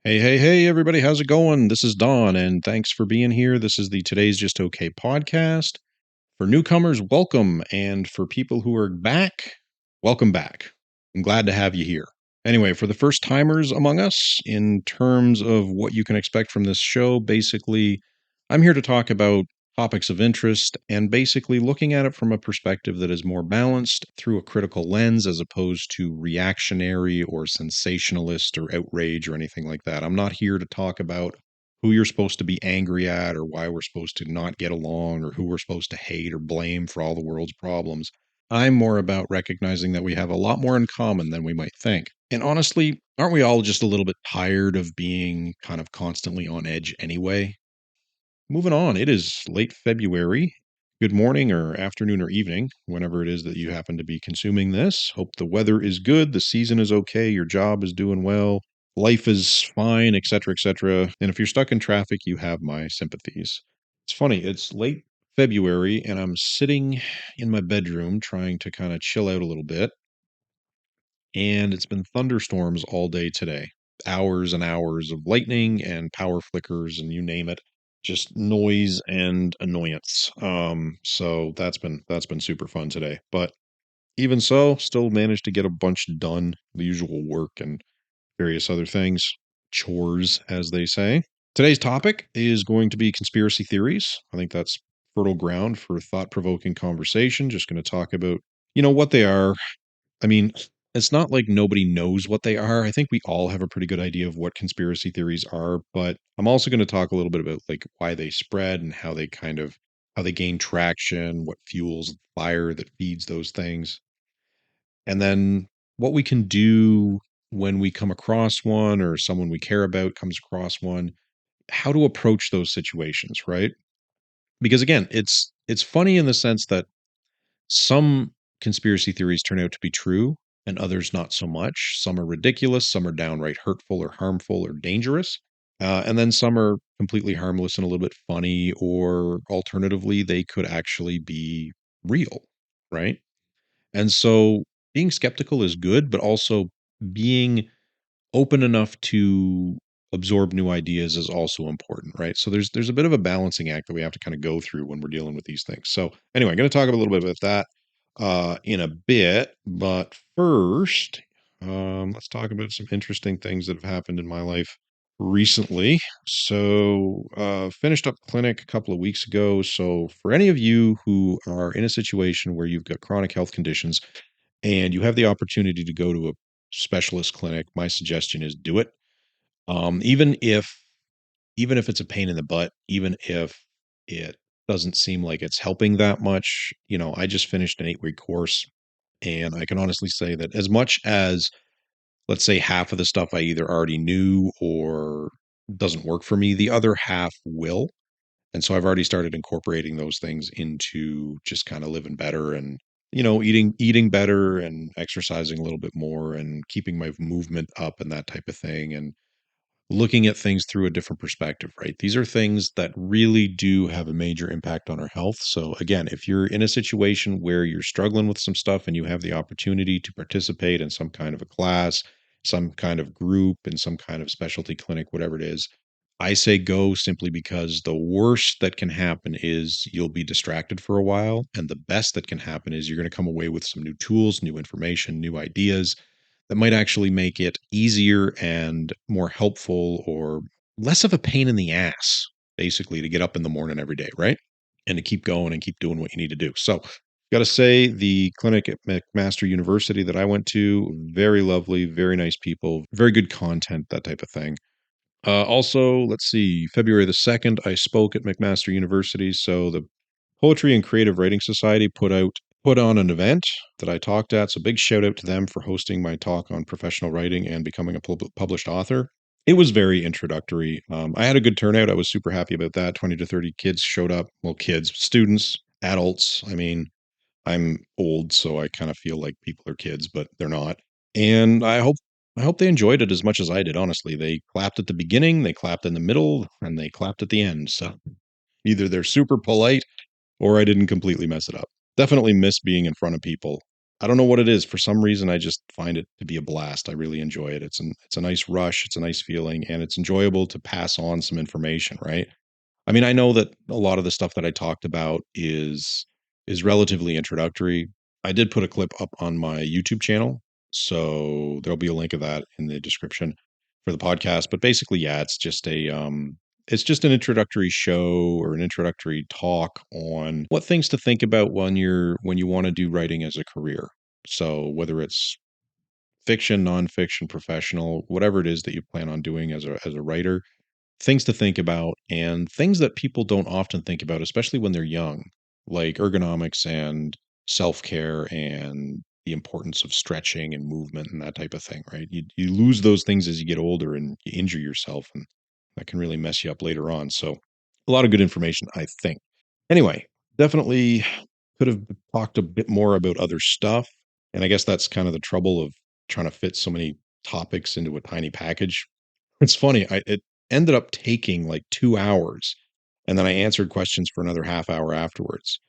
Hey, everybody, how's it going? This is Don, and thanks for being here. This is the Today's Just Okay podcast. For newcomers, welcome. And for people who are back, welcome back. I'm glad to have you here. Anyway, for the first timers among us, in terms of what you can expect from this show, basically, I'm here to talk about topics of interest and basically looking at it from a perspective that is more balanced through a critical lens as opposed to reactionary or sensationalist or outrage or anything like that. I'm not here to talk about who you're supposed to be angry at or why we're supposed to not get along or who we're supposed to hate or blame for all the world's problems. I'm more about recognizing that we have a lot more in common than we might think. And honestly, aren't we all just a little bit tired of being kind of constantly on edge anyway? Moving on, it is late February. Good morning or afternoon or evening, whenever it is that you happen to be consuming this. Hope the weather is good, the season is okay, your job is doing well, life is fine, etc., etc. And if you're stuck in traffic, you have my sympathies. It's funny, it's late February and I'm sitting in my bedroom trying to kind of chill out a little bit, and it's been thunderstorms all day today. Hours and hours of lightning and power flickers and you name it. Just noise and annoyance. So that's been super fun today. But even so, still managed to get a bunch done, the usual work and various other things, chores as they say. Today's topic is going to be conspiracy theories. I think that's fertile ground for thought-provoking conversation. Just going to talk about, what they are. I mean, it's not like nobody knows what they are. I think we all have a pretty good idea of what conspiracy theories are, but I'm also going to talk a little bit about like why they spread and how they gain traction, what fuels the fire that feeds those things. And then what we can do when we come across one or someone we care about comes across one, how to approach those situations, right? Because again, it's funny in the sense that some conspiracy theories turn out to be true and others not so much. Some are ridiculous, some are downright hurtful or harmful or dangerous. And then some are completely harmless and a little bit funny, or alternatively, they could actually be real, right? And so being skeptical is good, but also being open enough to absorb new ideas is also important, right? So there's a bit of a balancing act that we have to kind of go through when we're dealing with these things. So anyway, I'm going to talk a little bit about that in a bit, but first, let's talk about some interesting things that have happened in my life recently. So finished up clinic a couple of weeks ago. So for any of you who are in a situation where you've got chronic health conditions and you have the opportunity to go to a specialist clinic, my suggestion is do it. Um, even if even if it's a pain in the butt, even if it doesn't seem like it's helping that much, I just finished an 8-week course, and I can honestly say that as much as, let's say, half of the stuff I either already knew or doesn't work for me, the other half will. And so I've already started incorporating those things into just kind of living better and eating better and exercising a little bit more and keeping my movement up and that type of thing, and looking at things through a different perspective, right? These are things that really do have a major impact on our health. So again, if you're in a situation where you're struggling with some stuff and you have the opportunity to participate in some kind of a class, some kind of group, in some kind of specialty clinic, whatever it is, I say go, simply because the worst that can happen is you'll be distracted for a while. And the best that can happen is you're going to come away with some new tools, new information, new ideas that might actually make it easier and more helpful, or less of a pain in the ass, basically, to get up in the morning every day, right? And to keep going and keep doing what you need to do. So, got to say, the clinic at McMaster University that I went to, very lovely, very nice people, very good content, that type of thing. Also, let's see, February the 2nd, I spoke at McMaster University. So the Poetry and Creative Writing Society put on an event that I talked at. So big shout out to them for hosting my talk on professional writing and becoming a published author. It was very introductory. I had a good turnout. I was super happy about that. 20 to 30 kids showed up. Well, kids, students, adults. I mean, I'm old, so I kind of feel like people are kids, but they're not. And I hope they enjoyed it as much as I did, honestly. They clapped at the beginning, they clapped in the middle, and they clapped at the end. So either they're super polite or I didn't completely mess it up. Definitely miss being in front of people. I don't know what it is. For some reason, I just find it to be a blast. I really enjoy it. It's a nice rush. It's a nice feeling, and it's enjoyable to pass on some information, right? I mean, I know that a lot of the stuff that I talked about is relatively introductory. I did put a clip up on my YouTube channel, so there'll be a link of that in the description for the podcast. But basically, yeah, it's just an introductory show or an introductory talk on what things to think about when you want to do writing as a career. So whether it's fiction, nonfiction, professional, whatever it is that you plan on doing as a writer, things to think about and things that people don't often think about, especially when they're young, like ergonomics and self-care and the importance of stretching and movement and that type of thing, right? You lose those things as you get older and you injure yourself, and that can really mess you up later on. So a lot of good information, I think. Anyway, definitely could have talked a bit more about other stuff. And I guess that's kind of the trouble of trying to fit so many topics into a tiny package. It's funny, it ended up taking like 2 hours, and then I answered questions for another half hour afterwards.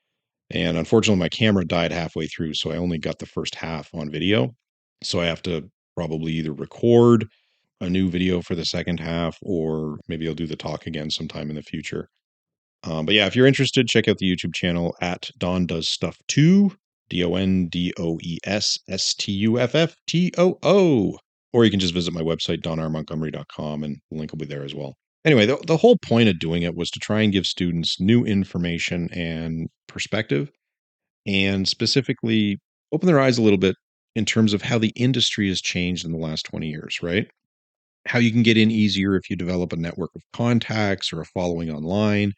And unfortunately, my camera died halfway through, so I only got the first half on video. So I have to probably either record a new video for the second half, or maybe I'll do the talk again sometime in the future. But yeah, if you're interested, check out the YouTube channel at Don Does Stuff Too, DonDoesStuffToo. Or you can just visit my website, donrmontgomery.com, and the link will be there as well. Anyway, the whole point of doing it was to try and give students new information and perspective, and specifically open their eyes a little bit in terms of how the industry has changed in the last 20 years, right? How you can get in easier if you develop a network of contacts or a following online,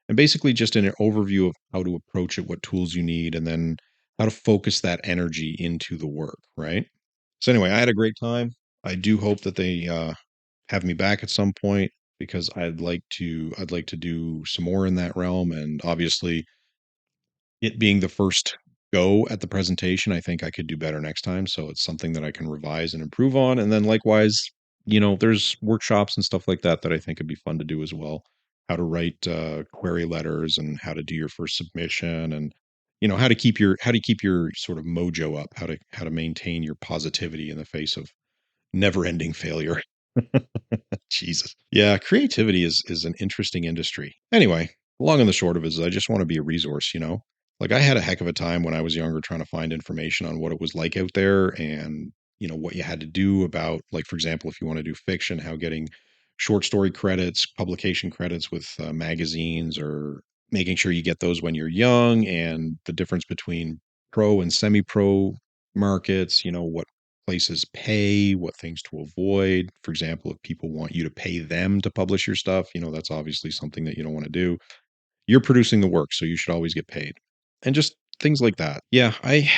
and basically just an overview of how to approach it, what tools you need, and then how to focus that energy into the work, right? So anyway, I had a great time. I do hope that they have me back at some point, because I'd like to do some more in that realm, and obviously it being the first go at the presentation, I think I could do better next time. So it's something that I can revise and improve on. And then likewise, there's workshops and stuff like that that I think would be fun to do as well. How to write query letters, and how to do your first submission, and how to keep your sort of mojo up, how to maintain your positivity in the face of never ending failure. Jesus. Yeah, creativity is an interesting industry. Anyway, the long and the short of it is I just want to be a resource. Like I had a heck of a time when I was younger trying to find information on what it was like out there, and what you had to do about, like, for example, if you want to do fiction, how getting short story credits, publication credits with magazines, or making sure you get those when you're young, and the difference between pro and semi-pro markets, what places pay, what things to avoid. For example, if people want you to pay them to publish your stuff, that's obviously something that you don't want to do. You're producing the work, so you should always get paid. And just things like that. Yeah, I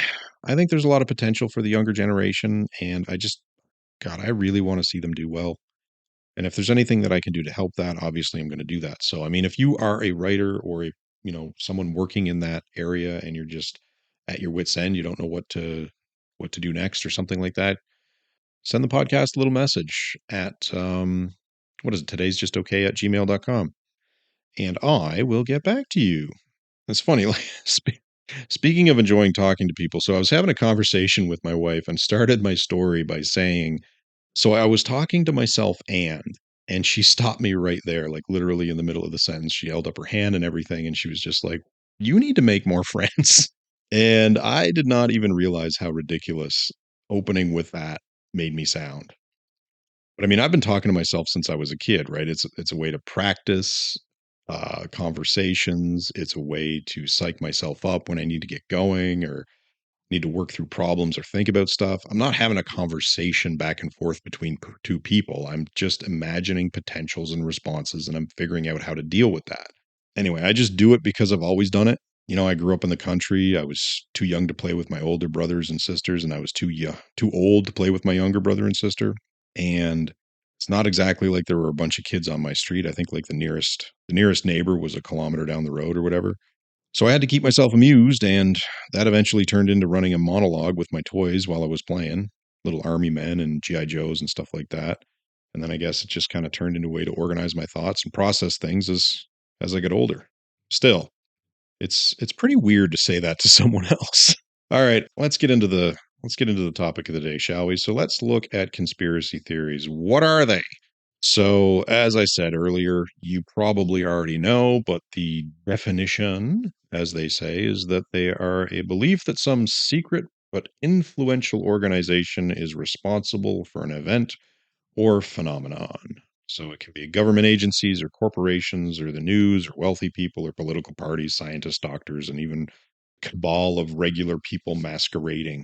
think there's a lot of potential for the younger generation, and God, I really want to see them do well. And if there's anything that I can do to help that, obviously I'm going to do that. So I mean, if you are a writer, or someone working in that area, and you're just at your wits end, you don't know what to do next or something like that, send the podcast a little message at what is it, today's just okay at gmail.com, and I will get back to you. It's funny, like speaking of enjoying talking to people, so I was having a conversation with my wife and started my story by saying, so I was talking to myself, and she stopped me right there, like literally in the middle of the sentence. She held up her hand and everything, and she was just like, you need to make more friends. And I did not even realize how ridiculous opening with that made me sound. But I mean, I've been talking to myself since I was a kid, right? It's a way to practice conversations. It's a way to psych myself up when I need to get going, or need to work through problems, or think about stuff. I'm not having a conversation back and forth between two people. I'm just imagining potentials and responses, and I'm figuring out how to deal with that. Anyway, I just do it because I've always done it. I grew up in the country. I was too young to play with my older brothers and sisters, and I was too old to play with my younger brother and sister. And it's not exactly like there were a bunch of kids on my street. I think like the nearest neighbor was a kilometer down the road or whatever. So I had to keep myself amused, and that eventually turned into running a monologue with my toys while I was playing, little army men and GI Joes and stuff like that. And then I guess it just kind of turned into a way to organize my thoughts and process things as I get older. Still, it's pretty weird to say that to someone else. All right, let's get into the topic of the day, shall we? So let's look at conspiracy theories. What are they? So, as I said earlier, you probably already know, but the definition, as they say, is that they are a belief that some secret but influential organization is responsible for an event or phenomenon. So, it can be government agencies or corporations or the news or wealthy people or political parties, scientists, doctors, and even cabal of regular people masquerading,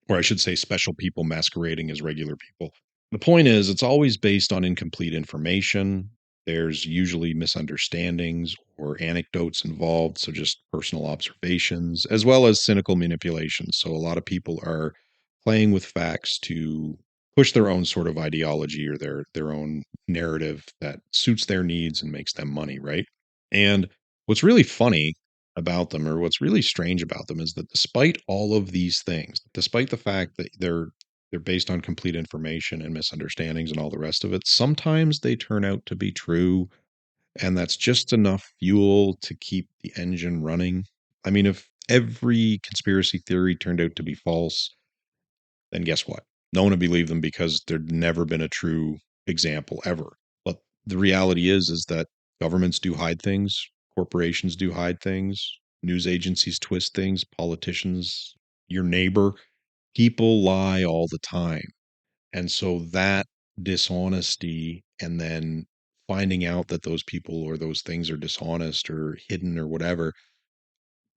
or I should say, special people masquerading as regular people. The point is, it's always based on incomplete information. There's usually misunderstandings or anecdotes involved, so just personal observations, as well as cynical manipulation. So a lot of people are playing with facts to push their own sort of ideology or their own narrative that suits their needs and makes them money, right? And what's really funny about them, or what's really strange about them, is that despite all of these things, despite the fact that they're based on complete information and misunderstandings and all the rest of it, sometimes they turn out to be true, and that's just enough fuel to keep the engine running. I mean, if every conspiracy theory turned out to be false, then guess what? No one would believe them because there'd never been a true example ever. But the reality is that governments do hide things, corporations do hide things, news agencies twist things, politicians, your neighbor, people lie all the time. And so that dishonesty, and then finding out that those people or those things are dishonest or hidden or whatever,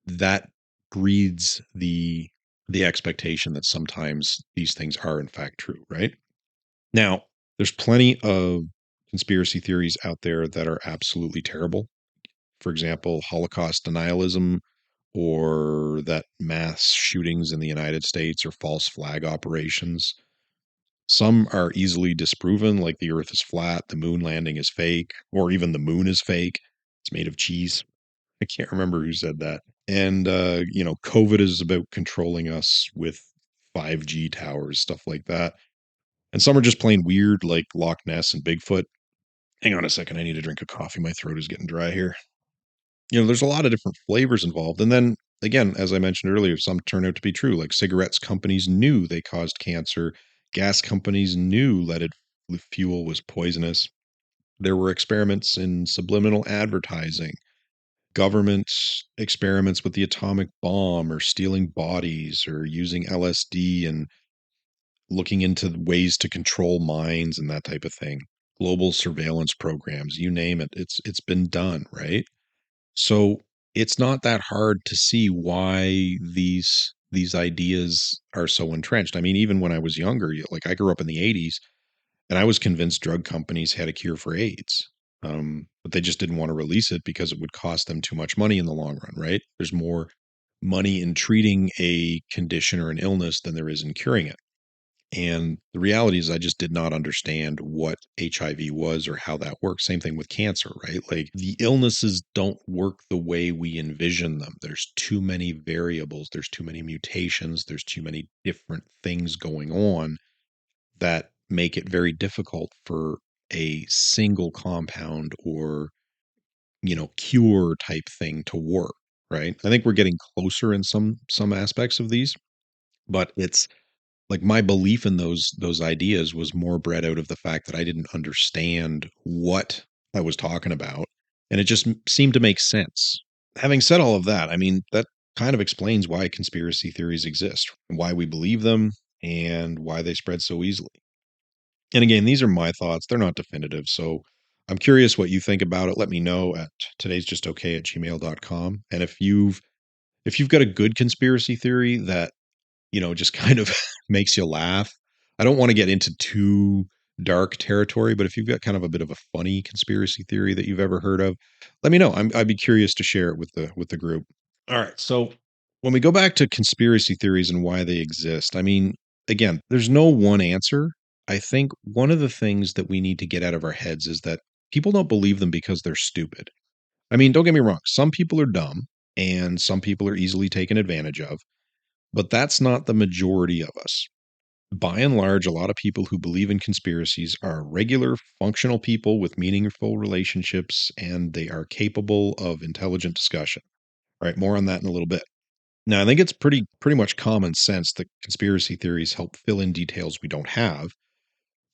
that breeds the expectation that sometimes these things are in fact true, right? Now, there's plenty of conspiracy theories out there that are absolutely terrible. For example, Holocaust denialism, or that mass shootings in the United States are false flag operations. Some are easily disproven, like the earth is flat, the moon landing is fake, or even the moon is fake. It's made of cheese. I can't remember who said that. And COVID is about controlling us with 5G towers, stuff like that. And some are just plain weird, like Loch Ness and Bigfoot. Hang on a second, I need a drink of coffee. My throat is getting dry here. There's a lot of different flavors involved. And then again, as I mentioned earlier, some turn out to be true. Like cigarettes companies knew they caused cancer. Gas companies knew leaded fuel was poisonous. There were experiments in subliminal advertising, government experiments with the atomic bomb, or stealing bodies, or using LSD and looking into ways to control minds and that type of thing. Global surveillance programs, you name it, it's been done, right? So it's not that hard to see why these ideas are so entrenched. I mean, even when I was younger, like I grew up in the 80s, and I was convinced drug companies had a cure for AIDS. But they just didn't want to release it because it would cost them too much money in the long run, right? There's more money in treating a condition or an illness than there is in curing it. And the reality is, I just did not understand what HIV was or how that works. Same thing with cancer, right? Like the illnesses don't work the way we envision them. There's too many variables, there's too many mutations, there's too many different things going on that make it very difficult for a single compound or, cure type thing to work, right? I think we're getting closer in some aspects of these, but it's like my belief in those ideas was more bred out of the fact that I didn't understand what I was talking about, and it just seemed to make sense. Having said all of that, I mean, that kind of explains why conspiracy theories exist, and why we believe them, and why they spread so easily. And again, these are my thoughts. They're not definitive. So I'm curious what you think about it. Let me know at todaysjustokay@gmail.com. And if you've got a good conspiracy theory that, just kind of makes you laugh. I don't want to get into too dark territory, but if you've got kind of a bit of a funny conspiracy theory that you've ever heard of, let me know. I'd be curious to share it with the group. All right. So when we go back to conspiracy theories and why they exist, I mean, again, there's no one answer. I think one of the things that we need to get out of our heads is that people don't believe them because they're stupid. I mean, don't get me wrong, some people are dumb and some people are easily taken advantage of, but that's not the majority of us. By and large, a lot of people who believe in conspiracies are regular, functional people with meaningful relationships, and they are capable of intelligent discussion. All right, more on that in a little bit. Now, I think it's pretty much common sense that conspiracy theories help fill in details we don't have,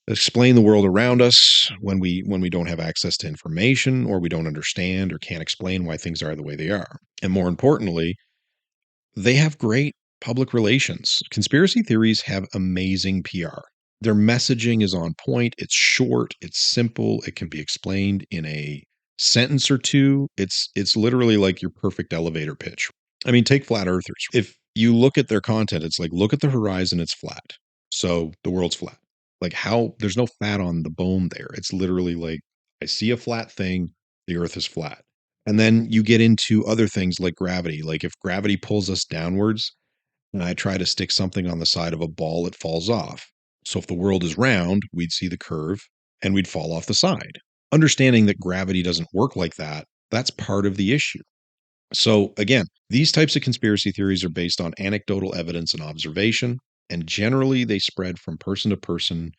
explain the world around us when we don't have access to information or we don't understand or can't explain why things are the way they are. And more importantly, they have great public relations. Conspiracy theories have amazing PR. Their messaging is on point. It's short, it's simple, it can be explained in a sentence or two. It's literally like your perfect elevator pitch. I mean, take flat earthers. If you look at their content, it's like look at the horizon, it's flat. So the world's flat. Like how there's no fat on the bone there. It's literally like I see a flat thing, the earth is flat. And then you get into other things like gravity. Like if gravity pulls us downwards and I try to stick something on the side of a ball, it falls off. So if the world is round, we'd see the curve and we'd fall off the side. Understanding that gravity doesn't work like that, that's part of the issue. So, again, these types of conspiracy theories are based on anecdotal evidence and observation, and generally they spread from person to person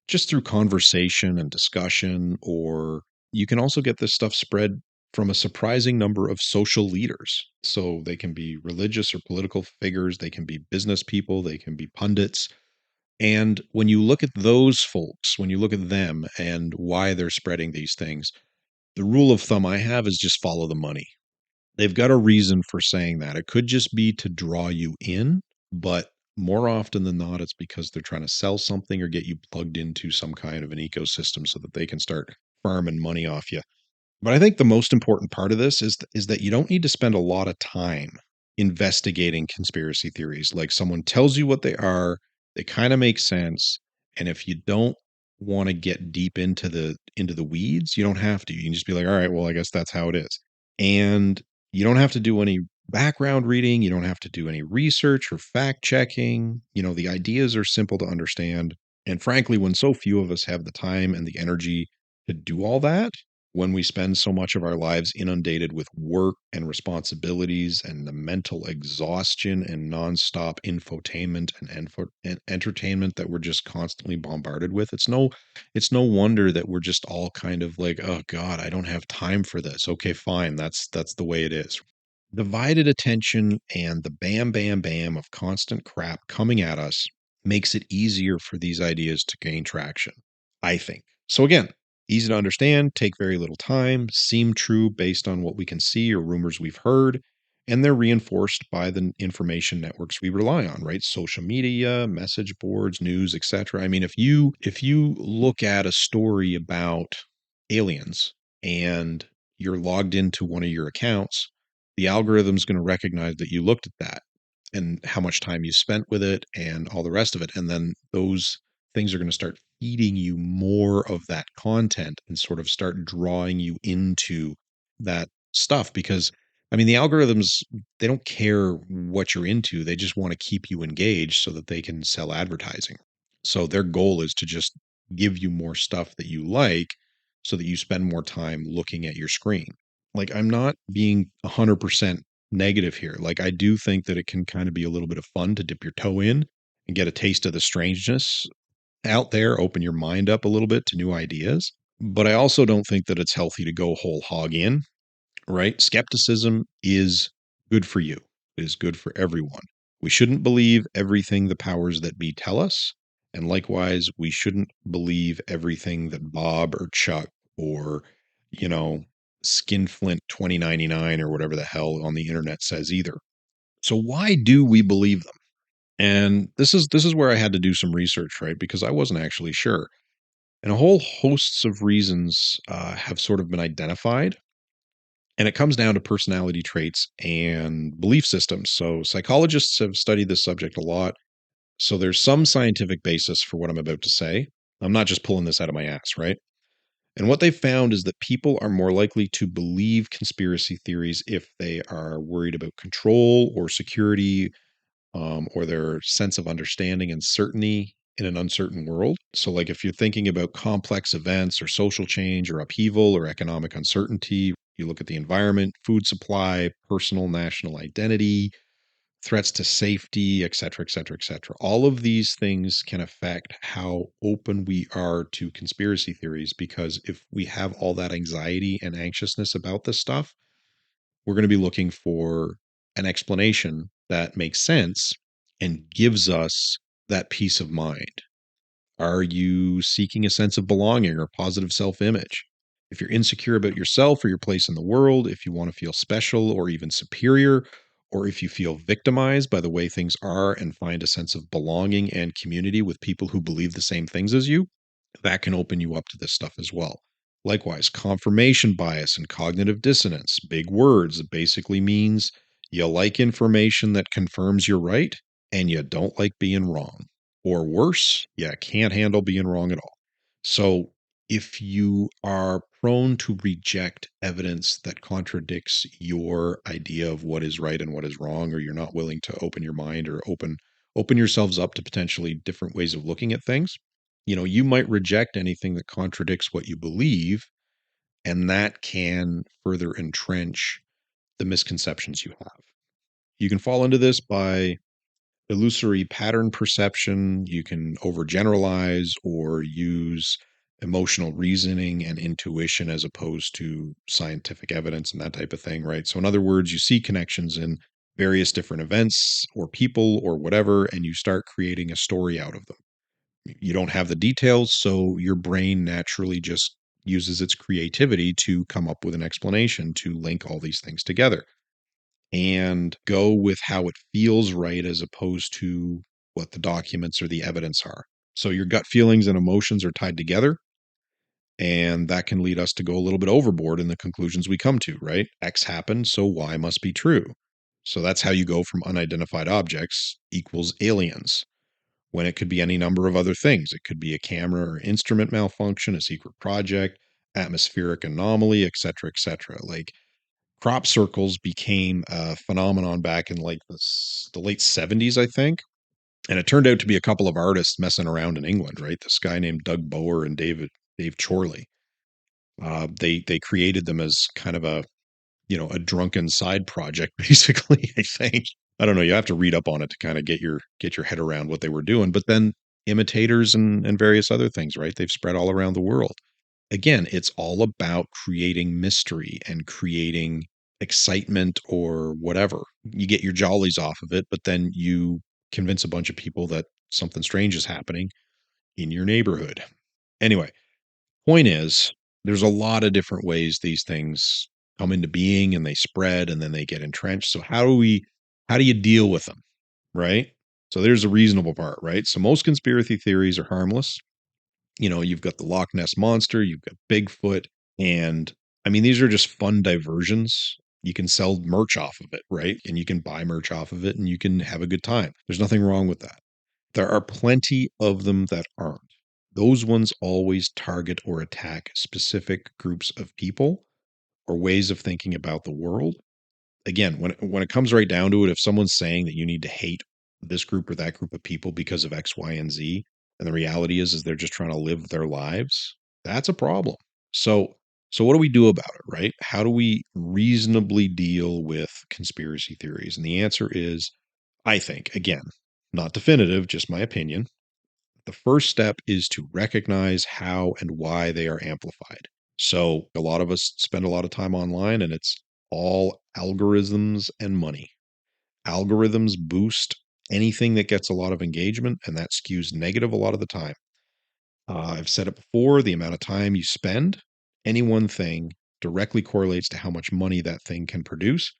just through conversation and discussion, or you can also get this stuff spread from a surprising number of social leaders. So, they can be religious or political figures, they can be business people, they can be pundits. And when you look at those folks, when you look at them and why they're spreading these things, the rule of thumb I have is just follow the money. They've got a reason for saying that. It could just be to draw you in, but more often than not, it's because they're trying to sell something or get you plugged into some kind of an ecosystem so that they can start farming money off you. But I think the most important part of this is that you don't need to spend a lot of time investigating conspiracy theories. Like someone tells you what they are, they kind of make sense, and if you don't want to get deep into the weeds, you don't have to. You can just be like, "All right, well, I guess that's how it is." And you don't have to do any background reading, you don't have to do any research or fact checking. The ideas are simple to understand. And frankly, when so few of us have the time and the energy to do all that, when we spend so much of our lives inundated with work and responsibilities and the mental exhaustion and nonstop infotainment and entertainment that we're just constantly bombarded with, it's no wonder that we're just all kind of like, oh god, I don't have time for this. Okay, fine, that's the way it is. Divided attention and the bam bam bam of constant crap coming at us makes it easier for these ideas to gain traction, I think. So again, easy to understand, take very little time, seem true based on what we can see or rumors we've heard, and they're reinforced by the information networks we rely on, right? Social media, message boards, news, etc. I mean, if you look at a story about aliens and you're logged into one of your accounts, the algorithm's going to recognize that you looked at that and how much time you spent with it and all the rest of it. And then those things are going to start feeding you more of that content and sort of start drawing you into that stuff because I mean the algorithms, they don't care what you're into, they just want to keep you engaged so that they can sell advertising. So their goal is to just give you more stuff that you like so that you spend more time looking at your screen. Like I'm not being 100% negative here. Like I do think that it can kind of be a little bit of fun to dip your toe in and get a taste of the strangeness out there, open your mind up a little bit to new ideas. But I also don't think that it's healthy to go whole hog in, right? Skepticism is good for you. It is good for everyone. We shouldn't believe everything the powers that be tell us. And likewise, we shouldn't believe everything that Bob or Chuck or, you know, Skinflint 2099 or whatever the hell on the internet says either. So why do we believe them? And this is where I had to do some research, right? Because I wasn't actually sure. And a whole hosts of reasons have sort of been identified. And it comes down to personality traits and belief systems. So psychologists have studied this subject a lot. So there's some scientific basis for what I'm about to say. I'm not just pulling this out of my ass, right? And what they found is that people are more likely to believe conspiracy theories if they are worried about control or security, or their sense of understanding and certainty in an uncertain world. So, like if you're thinking about complex events or social change or upheaval or economic uncertainty, you look at the environment, food supply, personal national identity, threats to safety, et cetera, et cetera, et cetera. All of these things can affect how open we are to conspiracy theories because if we have all that anxiety and anxiousness about this stuff, we're going to be looking for an explanation that makes sense and gives us that peace of mind? Are you seeking a sense of belonging or positive self image? If you're insecure about yourself or your place in the world, if you want to feel special or even superior, or if you feel victimized by the way things are and find a sense of belonging and community with people who believe the same things as you, that can open you up to this stuff as well. Likewise, confirmation bias and cognitive dissonance, big words. It basically means you like information that confirms you're right and you don't like being wrong. Or worse, you can't handle being wrong at all. So if you are prone to reject evidence that contradicts your idea of what is right and what is wrong, or you're not willing to open your mind or open yourselves up to potentially different ways of looking at things, you might reject anything that contradicts what you believe, and that can further entrench the misconceptions you have. You can fall into this by illusory pattern perception. You can overgeneralize or use emotional reasoning and intuition as opposed to scientific evidence and that type of thing, right? So, in other words, you see connections in various different events or people or whatever, and you start creating a story out of them. You don't have the details, so your brain naturally just uses its creativity to come up with an explanation to link all these things together and go with how it feels right as opposed to what the documents or the evidence are. So your gut feelings and emotions are tied together, and that can lead us to go a little bit overboard in the conclusions we come to, right? X happened, so Y must be true. So that's how you go from unidentified objects equals aliens, when it could be any number of other things. It could be a camera or instrument malfunction, a secret project, atmospheric anomaly, etc., etc. Like crop circles became a phenomenon back in like the late 70s, I think. And it turned out to be a couple of artists messing around in England, right? This guy named Doug Bower and Dave Chorley. They created them as kind of a drunken side project, basically. I think, I don't know. You have to read up on it to kind of get your head around what they were doing. But then imitators and various other things, right? They've spread all around the world. Again, it's all about creating mystery and creating excitement or whatever. You get your jollies off of it, but then you convince a bunch of people that something strange is happening in your neighborhood. Anyway, point is, there's a lot of different ways these things come into being and they spread and then they get entrenched. So how do you deal with them, right? So there's a reasonable part, right? So most conspiracy theories are harmless. You've got the Loch Ness monster, you've got Bigfoot, and I mean these are just fun diversions. You can sell merch off of it, right? And you can buy merch off of it and you can have a good time. There's nothing wrong with that. There are plenty of them that aren't. Those ones always target or attack specific groups of people or ways of thinking about the world. Again, when it comes right down to it, if someone's saying that you need to hate this group or that group of people because of X, Y, and Z, and the reality is they're just trying to live their lives, that's a problem. So what do we do about it, right? How do we reasonably deal with conspiracy theories? And the answer is, I think, again, not definitive, just my opinion. The first step is to recognize how and why they are amplified. So, a lot of us spend a lot of time online and it's all algorithms and money. Algorithms boost anything that gets a lot of engagement, and that skews negative a lot of the time. I've said it before, the amount of time you spend, any one thing directly correlates to how much money that thing can produce.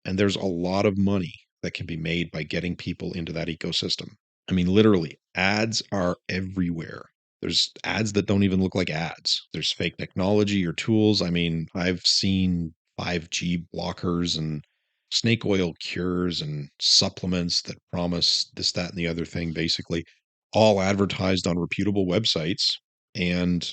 And there's a lot of money that can be made by getting people into that ecosystem. I mean, literally, ads are everywhere. There's ads that don't even look like ads. There's fake technology or tools. I mean, I've seen 5G blockers and snake oil cures and supplements that promise this, that, and the other thing, basically, all advertised on reputable websites. And,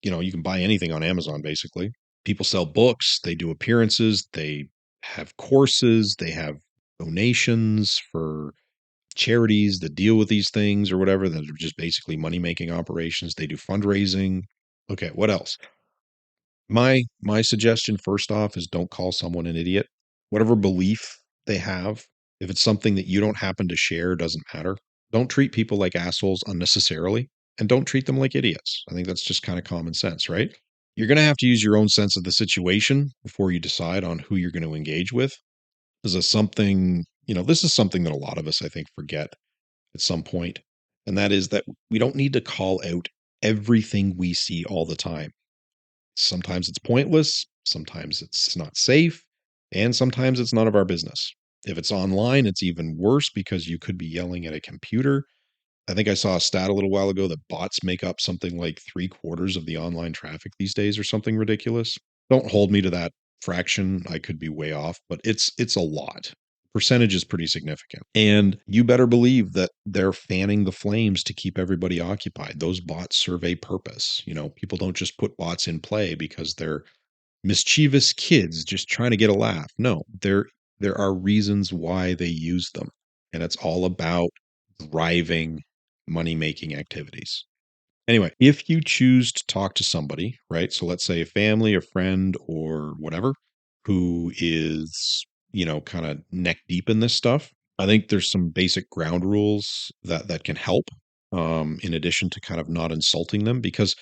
you can buy anything on Amazon, basically. People sell books, they do appearances, they have courses, they have donations for charities that deal with these things or whatever that are just basically money making operations. They do fundraising. Okay, what else? My suggestion first off is don't call someone an idiot. Whatever belief they have, if it's something that you don't happen to share, doesn't matter. Don't treat people like assholes unnecessarily and don't treat them like idiots. I think that's just kind of common sense, right? You're going to have to use your own sense of the situation before you decide on who you're going to engage with. Is this something This is something that a lot of us, I think, forget at some point, and that is that we don't need to call out everything we see all the time. Sometimes it's pointless, sometimes it's not safe, and sometimes it's none of our business. If it's online, it's even worse because you could be yelling at a computer. I think I saw a stat a little while ago that bots make up something like three-quarters of the online traffic these days or something ridiculous. Don't hold me to that fraction. I could be way off, but it's a lot. Percentage is pretty significant. And you better believe that they're fanning the flames to keep everybody occupied. Those bots serve a purpose. People don't just put bots in play because they're mischievous kids just trying to get a laugh. No, there are reasons why they use them. And it's all about driving money-making activities. Anyway, if you choose to talk to somebody, right? So let's say a family, a friend, or whatever, who is, kind of neck deep in this stuff, I think there's some basic ground rules that can help, in addition to kind of not insulting them, because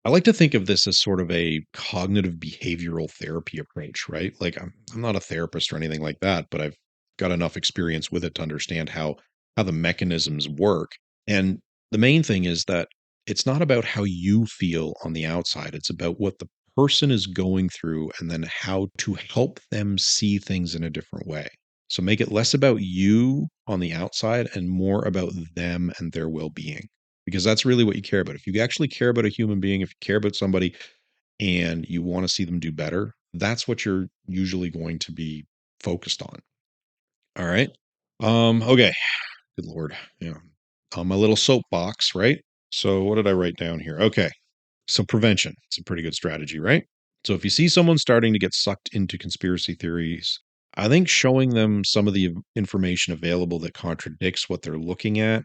I like to think of this as sort of a cognitive behavioral therapy approach, right? Like I'm not a therapist or anything like that, but I've got enough experience with it to understand how the mechanisms work. And the main thing is that it's not about how you feel on the outside. It's about what the person is going through and then how to help them see things in a different way. So make it less about you on the outside and more about them and their well-being, because that's really what you care about. If you actually care about a human being, if you care about somebody and you want to see them do better, that's what you're usually going to be focused on. All right. Okay. Good Lord. Yeah. On my little soapbox, right? So what did I write down here? Okay. So prevention. It's a pretty good strategy, right? So if you see someone starting to get sucked into conspiracy theories, I think showing them some of the information available that contradicts what they're looking at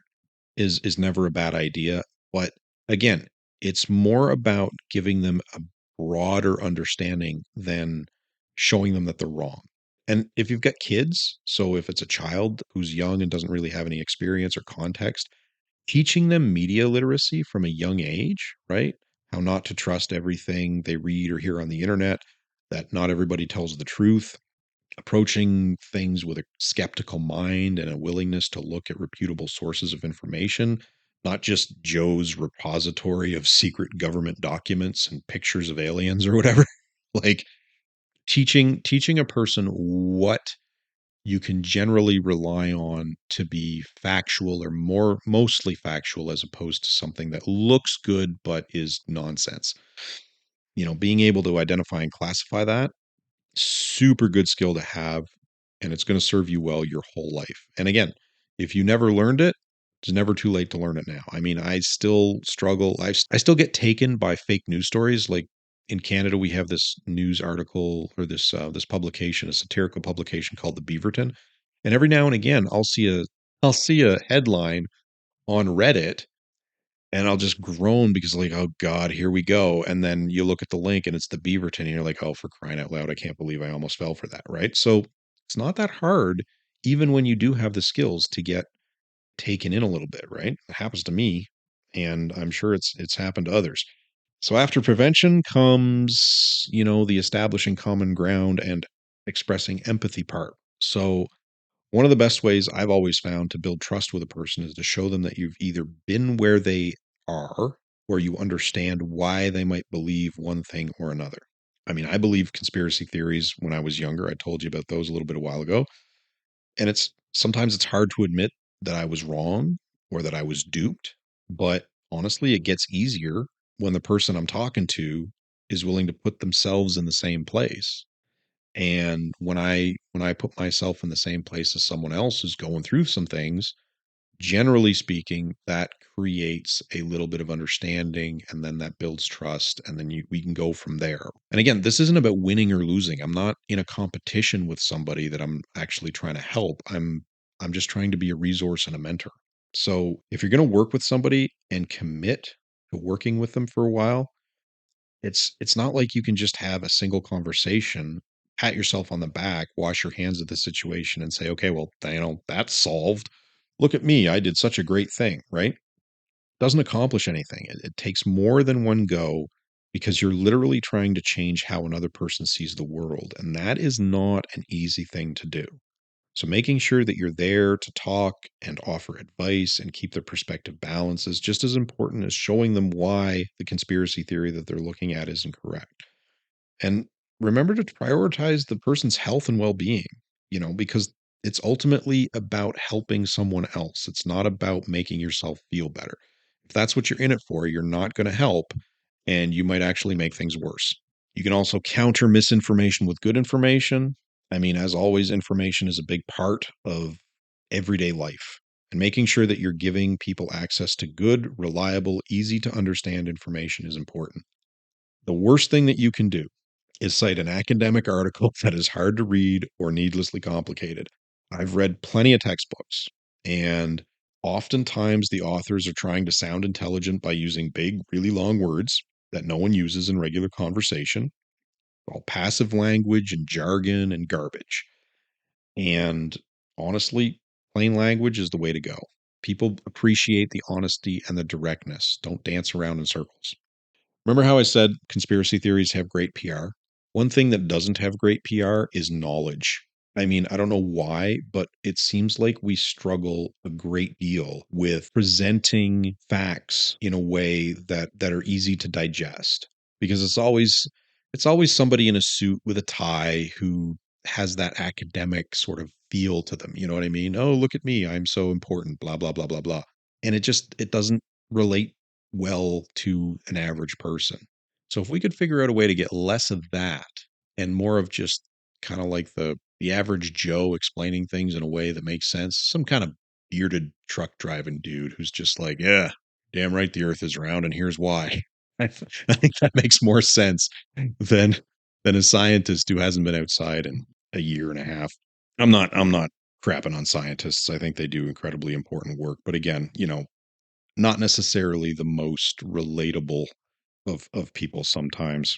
is never a bad idea. But again, it's more about giving them a broader understanding than showing them that they're wrong. And if you've got kids, so if it's a child who's young and doesn't really have any experience or context, teaching them media literacy from a young age, right? How not to trust everything they read or hear on the internet, that not everybody tells the truth, approaching things with a skeptical mind and a willingness to look at reputable sources of information, not just Joe's repository of secret government documents and pictures of aliens or whatever. Like teaching a person what you can generally rely on to be factual or more mostly factual as opposed to something that looks good but is nonsense. Being able to identify and classify that, super good skill to have, and it's going to serve you well your whole life. And again, if you never learned it, it's never too late to learn it now. I mean, I still struggle. I still get taken by fake news stories. Like in Canada, we have this news article or this publication, a satirical publication called the Beaverton. And every now and again, I'll see a headline on Reddit and I'll just groan because like, oh God, here we go. And then you look at the link and it's the Beaverton, and you're like, oh, for crying out loud, I can't believe I almost fell for that. Right. So it's not that hard, even when you do have the skills to get taken in a little bit, right? It happens to me, and I'm sure it's happened to others. So after prevention comes, the establishing common ground and expressing empathy part. So one of the best ways I've always found to build trust with a person is to show them that you've either been where they are or you understand why they might believe one thing or another. I mean, I believe conspiracy theories when I was younger. I told you about those a little bit a while ago. And it's hard to admit that I was wrong or that I was duped, but honestly, it gets easier when the person I'm talking to is willing to put themselves in the same place. And when I put myself in the same place as someone else who's going through some things, generally speaking, that creates a little bit of understanding, and then that builds trust, and then we can go from there. And again, this isn't about winning or losing. I'm not in a competition with somebody that I'm actually trying to help. I'm just trying to be a resource and a mentor. So if you're going to work with somebody and commit to working with them for a while, it's not like you can just have a single conversation, pat yourself on the back, wash your hands of the situation and say, "Okay, well, that's solved. Look at me. I did such a great thing," right? Doesn't accomplish anything. It takes more than one go because you're literally trying to change how another person sees the world, and that is not an easy thing to do. So making sure that you're there to talk and offer advice and keep their perspective balanced is just as important as showing them why the conspiracy theory that they're looking at is incorrect. And remember to prioritize the person's health and well-being, because it's ultimately about helping someone else. It's not about making yourself feel better. If that's what you're in it for, you're not going to help and you might actually make things worse. You can also counter misinformation with good information. I mean, as always, information is a big part of everyday life. And making sure that you're giving people access to good, reliable, easy to understand information is important. The worst thing that you can do is cite an academic article that is hard to read or needlessly complicated. I've read plenty of textbooks, and oftentimes the authors are trying to sound intelligent by using big, really long words that no one uses in regular conversation, all passive language and jargon and garbage. And honestly, plain language is the way to go. People appreciate the honesty and the directness. Don't dance around in circles. Remember how I said conspiracy theories have great PR? One thing that doesn't have great PR is knowledge. I mean, I don't know why, but it seems like we struggle a great deal with presenting facts in a way that are easy to digest because it's always somebody in a suit with a tie who has that academic sort of feel to them. You know what I mean? Oh, look at me, I'm so important, blah blah blah blah blah. And it doesn't relate well to an average person. So if we could figure out a way to get less of that and more of just kind of like the average Joe explaining things in a way that makes sense, some kind of bearded truck driving dude who's just like, yeah, damn right the earth is round and here's why. I think that makes more sense than than a scientist who hasn't been outside in a year and a half. I'm not crapping on scientists. I think they do incredibly important work, but again, not necessarily the most relatable of people sometimes.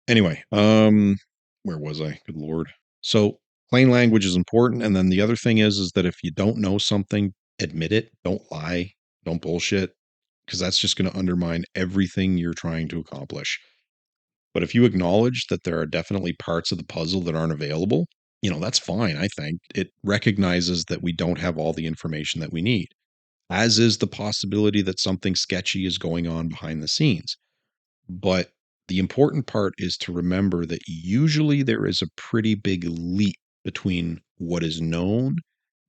Anyway, where was I? Good lord. So plain language is important, and then the other thing is that if you don't know something, admit it. Don't lie. Don't bullshit, because that's just going to undermine everything you're trying to accomplish. But if you acknowledge that there are definitely parts of the puzzle that aren't available, that's fine. I think it recognizes that we don't have all the information that we need, as is the possibility that something sketchy is going on behind the scenes. But the important part is to remember that usually there is a pretty big leap between what is known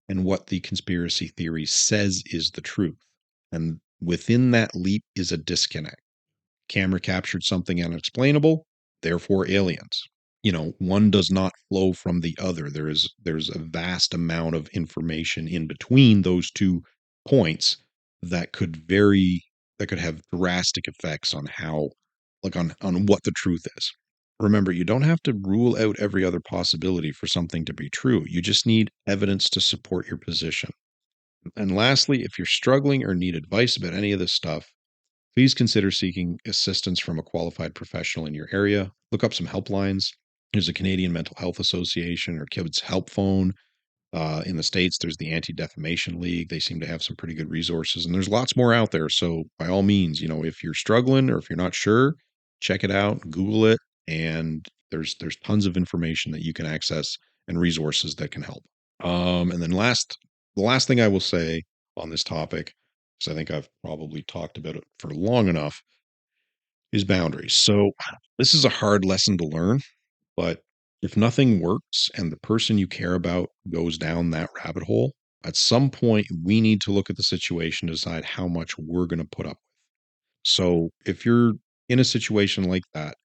and what the conspiracy theory says is the truth. And within that leap is a disconnect. Camera captured something unexplainable, therefore aliens. One does not flow from the other. There's a vast amount of information in between those two points that could vary, that could have drastic effects on how, like on what the truth is. Remember, you don't have to rule out every other possibility for something to be true. You just need evidence to support your position. And lastly, if you're struggling or need advice about any of this stuff, please consider seeking assistance from a qualified professional in your area. Look up some helplines. There's a Canadian Mental Health Association or Kids Help Phone. In the States, there's the Anti Defamation League. They seem to have some pretty good resources, and there's lots more out there. So, by all means, if you're struggling or if you're not sure, check it out, Google it, and there's tons of information that you can access and resources that can help. And then the last thing I will say on this topic, because I think I've probably talked about it for long enough, is boundaries. So this is a hard lesson to learn, but if nothing works and the person you care about goes down that rabbit hole, at some point we need to look at the situation to decide how much we're going to put up. So if you're in a situation like that,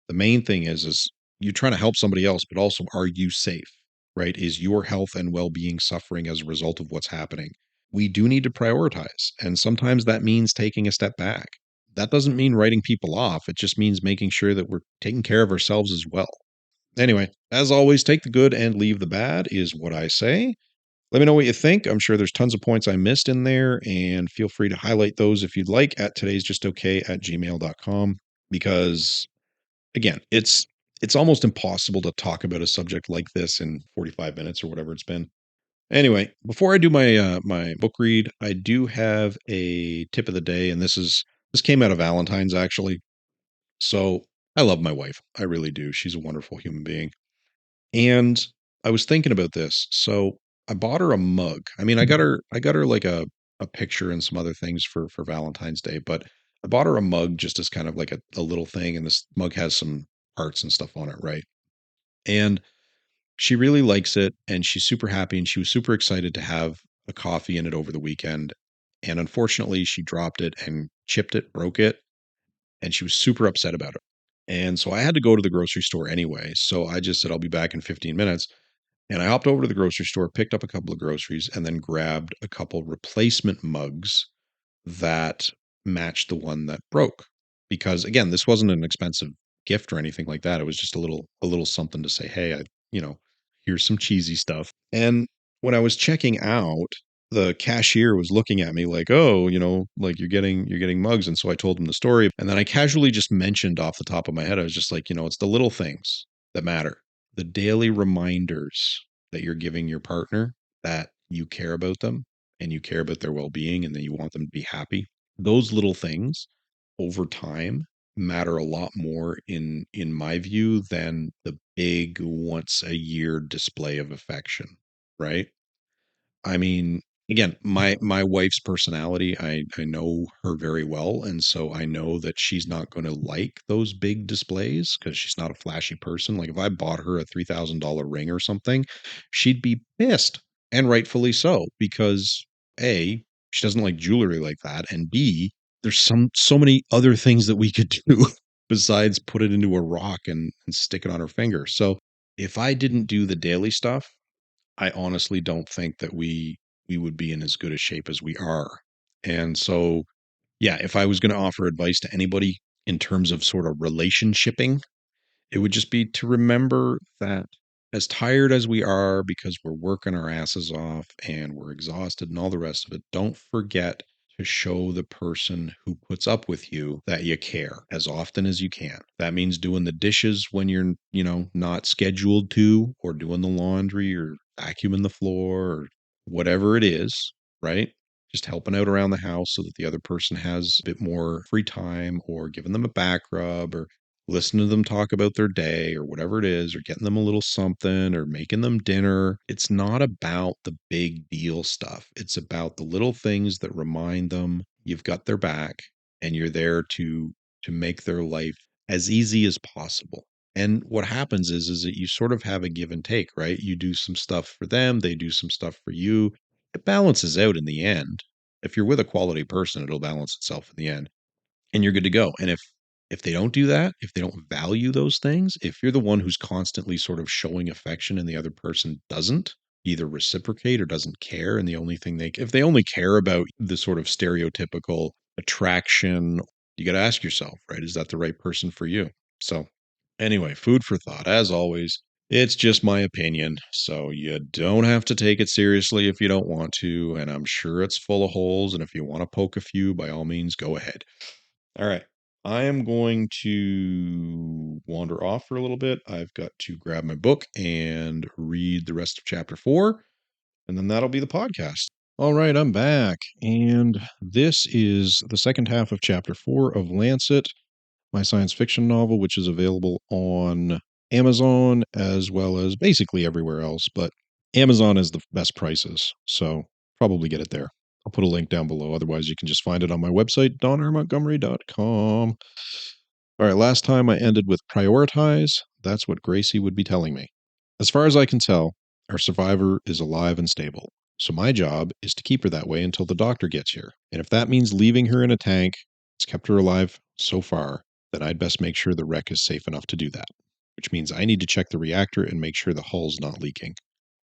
the main thing is you're trying to help somebody else, but also are you safe? Right? Is your health and well-being suffering as a result of what's happening? We do need to prioritize, and sometimes that means taking a step back. That doesn't mean writing people off. It just means making sure that we're taking care of ourselves as well. Anyway, as always, take the good and leave the bad is what I say. Let me know what you think. I'm sure there's tons of points I missed in there, and feel free to highlight those if you'd like at todaysjustokay@gmail.com because again, it's almost impossible to talk about a subject like this in 45 minutes or whatever it's been. Anyway, before I do my book read, I do have a tip of the day, and this came out of Valentine's actually. So I love my wife. I really do. She's a wonderful human being. And I was thinking about this. So I bought her a mug. I mean, I got her like a picture and some other things for Valentine's Day, but I bought her a mug just as kind of like a little thing, and this mug has some hearts and stuff on it, right? And she really likes it, and she's super happy, and she was super excited to have a coffee in it over the weekend. And unfortunately, she dropped it and chipped it, broke it, and she was super upset about it. And so I had to go to the grocery store anyway. So I just said, I'll be back in 15 minutes. And I hopped over to the grocery store, picked up a couple of groceries, and then grabbed a couple replacement mugs that matched the one that broke. Because again, this wasn't an expensive gift or anything like that. It was just a little something to say, hey, you know, here's some cheesy stuff. And when I was checking out, the cashier was looking at me like, "Oh, like you're getting mugs." And so I told him the story, and then I casually just mentioned off the top of my head, I was just like, it's the little things that matter. The daily reminders that you're giving your partner that you care about them and you care about their well-being and that you want them to be happy. Those little things over time matter a lot more in my view than the big once a year display of affection, right? I mean, again, my wife's personality, I know her very well, and so I know that she's not gonna like those big displays because she's not a flashy person. Like, if I bought her a $3,000 ring or something, she'd be pissed, and rightfully so, because A, she doesn't like jewelry like that, and B, there's so many other things that we could do besides put it into a rock and stick it on her finger. So, if I didn't do the daily stuff, I honestly don't think that we would be in as good a shape as we are. And so, yeah, if I was going to offer advice to anybody in terms of sort of relationshiping, it would just be to remember that as tired as we are because we're working our asses off and we're exhausted and all the rest of it, don't forget to show the person who puts up with you that you care as often as you can. That means doing the dishes when you're, not scheduled to, or doing the laundry or vacuuming the floor or whatever it is, right? Just helping out around the house so that the other person has a bit more free time, or giving them a back rub, or listen to them talk about their day or whatever it is, or getting them a little something or making them dinner. It's not about the big deal stuff. It's about the little things that remind them you've got their back and you're there to make their life as easy as possible. And what happens is that you sort of have a give and take, right? You do some stuff for them, they do some stuff for you. It balances out in the end. If you're with a quality person, it'll balance itself in the end and you're good to go. And if they don't do that, if they don't value those things, if you're the one who's constantly sort of showing affection and the other person doesn't either reciprocate or doesn't care, and the only thing if they only care about the sort of stereotypical attraction, you got to ask yourself, right? Is that the right person for you? So, anyway, food for thought. As always, it's just my opinion, so you don't have to take it seriously if you don't want to, and I'm sure it's full of holes, and if you want to poke a few, by all means, go ahead. All right. I am going to wander off for a little bit. I've got to grab my book and read the rest of chapter 4, and then that'll be the podcast. All right, I'm back. And this is the second half of chapter 4 of Lancet, my science fiction novel, which is available on Amazon as well as basically everywhere else. But Amazon is the best prices. So probably get it there. I'll put a link down below. Otherwise, you can just find it on my website, donrmontgomery.com. All right, last time I ended with prioritize. That's what Gracie would be telling me. As far as I can tell, our survivor is alive and stable. So my job is to keep her that way until the doctor gets here. And if that means leaving her in a tank, it's kept her alive so far, then I'd best make sure the wreck is safe enough to do that. Which means I need to check the reactor and make sure the hull's not leaking.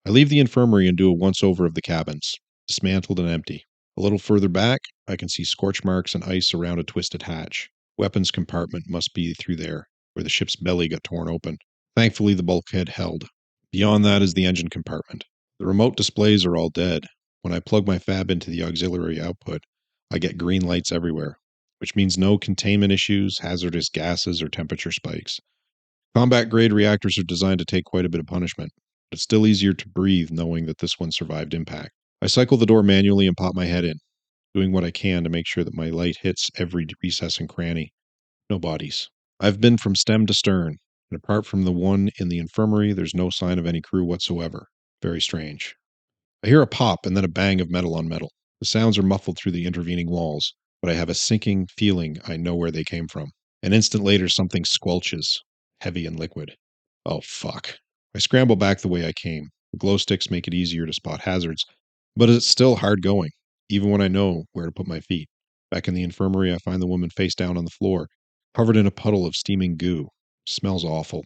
I leave the infirmary and do a once over of the cabins, dismantled and empty. A little further back, I can see scorch marks and ice around a twisted hatch. Weapons compartment must be through there, where the ship's belly got torn open. Thankfully, the bulkhead held. Beyond that is the engine compartment. The remote displays are all dead. When I plug my fab into the auxiliary output, I get green lights everywhere, which means no containment issues, hazardous gases, or temperature spikes. Combat grade reactors are designed to take quite a bit of punishment, but it's still easier to breathe knowing that this one survived impact. I cycle the door manually and pop my head in, doing what I can to make sure that my light hits every recess and cranny. No bodies. I've been from stem to stern, And apart from the one in the infirmary, there's no sign of any crew whatsoever. Very strange. I hear a pop and then a bang of metal on metal. The sounds are muffled through the intervening walls, but I have a sinking feeling I know where they came from. An instant later, something squelches, heavy and liquid. Oh, fuck. I scramble back the way I came. The glow sticks make it easier to spot hazards, but it's still hard going, even when I know where to put my feet. Back in the infirmary, I find the woman face down on the floor, covered in a puddle of steaming goo. Smells awful,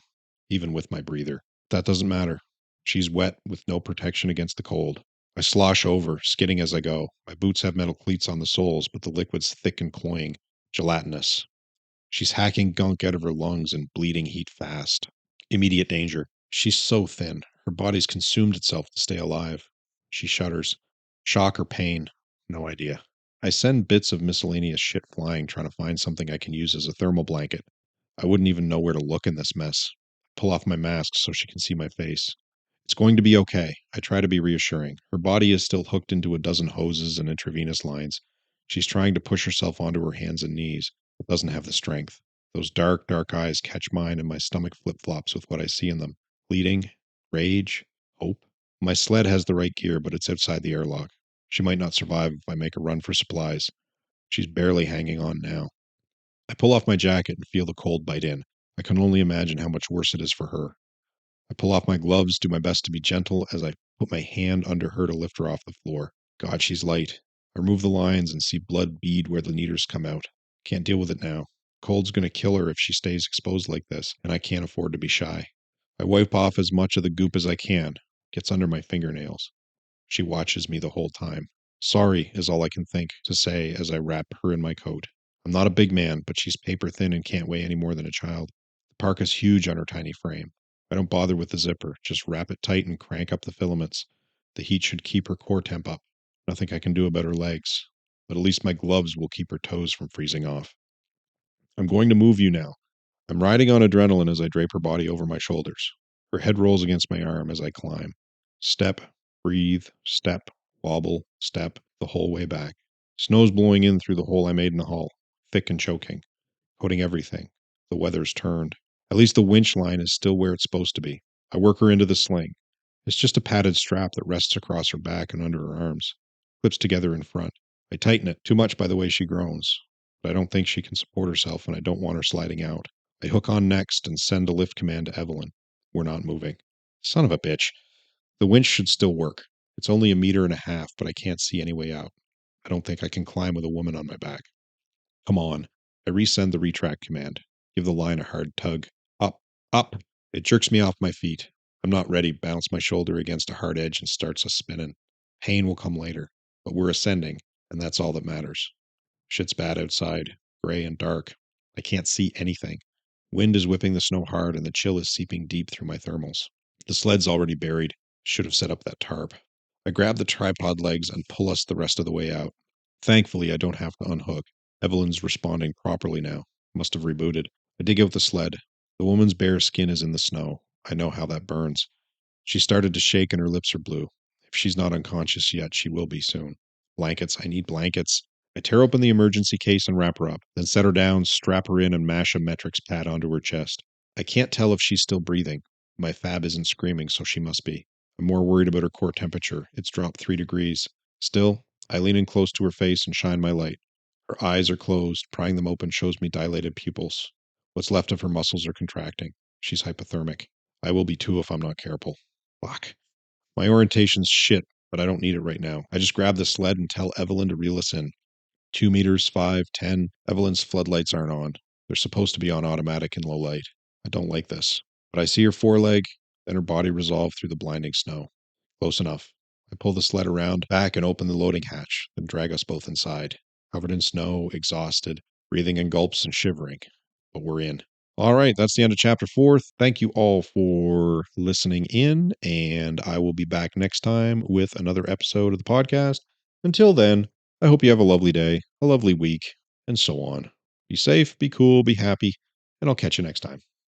even with my breather. That doesn't matter. She's wet with no protection against the cold. I slosh over, skidding as I go. My boots have metal cleats on the soles, but the liquid's thick and cloying, gelatinous. She's hacking gunk out of her lungs and bleeding heat fast. Immediate danger. She's so thin. Her body's consumed itself to stay alive. She shudders. Shock or pain? No idea. I send bits of miscellaneous shit flying, trying to find something I can use as a thermal blanket. I wouldn't even know where to look in this mess. Pull off my mask so she can see my face. It's going to be okay. I try to be reassuring. Her body is still hooked into a dozen hoses and intravenous lines. She's trying to push herself onto her hands and knees, but doesn't have the strength. Those dark, dark eyes catch mine, and my stomach flip flops with what I see in them. Bleeding, rage, hope. My sled has the right gear, but it's outside the airlock. She might not survive if I make a run for supplies. She's barely hanging on now. I pull off my jacket and feel the cold bite in. I can only imagine how much worse it is for her. I pull off my gloves, do my best to be gentle as I put my hand under her to lift her off the floor. God, she's light. I remove the lines and see blood bead where the needles come out. Can't deal with it now. Cold's gonna kill her if she stays exposed like this, and I can't afford to be shy. I wipe off as much of the goop as I can. Gets under my fingernails. She watches me the whole time. Sorry is all I can think to say as I wrap her in my coat. I'm not a big man, but she's paper thin and can't weigh any more than a child. The parka's huge on her tiny frame. I don't bother with the zipper, just wrap it tight and crank up the filaments. The heat should keep her core temp up. Nothing I can do about her legs, but at least my gloves will keep her toes from freezing off. I'm going to move you now. I'm riding on adrenaline as I drape her body over my shoulders. Her head rolls against my arm as I climb. Step, breathe, step, wobble, step, the whole way back. Snow's blowing in through the hole I made in the hull, thick and choking, coating everything. The weather's turned. At least the winch line is still where it's supposed to be. I work her into the sling. It's just a padded strap that rests across her back and under her arms. Clips together in front. I tighten it, too much by the way she groans. But I don't think she can support herself, and I don't want her sliding out. I hook on next and send a lift command to Evelyn. We're not moving. Son of a bitch. The winch should still work. It's only 1.5 meters, but I can't see any way out. I don't think I can climb with a woman on my back. Come on. I resend the retract command. Give the line a hard tug. Up, up. It jerks me off my feet. I'm not ready. Bounce my shoulder against a hard edge and starts us spinning. Pain will come later, but we're ascending, and that's all that matters. Shit's bad outside, gray and dark. I can't see anything. Wind is whipping the snow hard, and the chill is seeping deep through my thermals. The sled's already buried. Should have set up that tarp. I grab the tripod legs and pull us the rest of the way out. Thankfully, I don't have to unhook. Evelyn's responding properly now. Must have rebooted. I dig out the sled. The woman's bare skin is in the snow. I know how that burns. She started to shake and her lips are blue. If she's not unconscious yet, she will be soon. Blankets. I need blankets. I tear open the emergency case and wrap her up, then set her down, strap her in, and mash a metrics pad onto her chest. I can't tell if she's still breathing. My fab isn't screaming, so she must be. I'm more worried about her core temperature. It's dropped 3 degrees. Still, I lean in close to her face and shine my light. Her eyes are closed. Prying them open shows me dilated pupils. What's left of her muscles are contracting. She's hypothermic. I will be too if I'm not careful. Fuck. My orientation's shit, but I don't need it right now. I just grab the sled and tell Evelyn to reel us in. 2 meters, 5, 10. Evelyn's floodlights aren't on. They're supposed to be on automatic in low light. I don't like this. But I see her foreleg, then her body resolve through the blinding snow. Close enough. I pull the sled around, back, and open the loading hatch, then drag us both inside. Covered in snow, exhausted, breathing in gulps and shivering. But we're in. All right, that's the end of chapter 4. Thank you all for listening in, and I will be back next time with another episode of the podcast. Until then, I hope you have a lovely day, a lovely week, and so on. Be safe, be cool, be happy, and I'll catch you next time.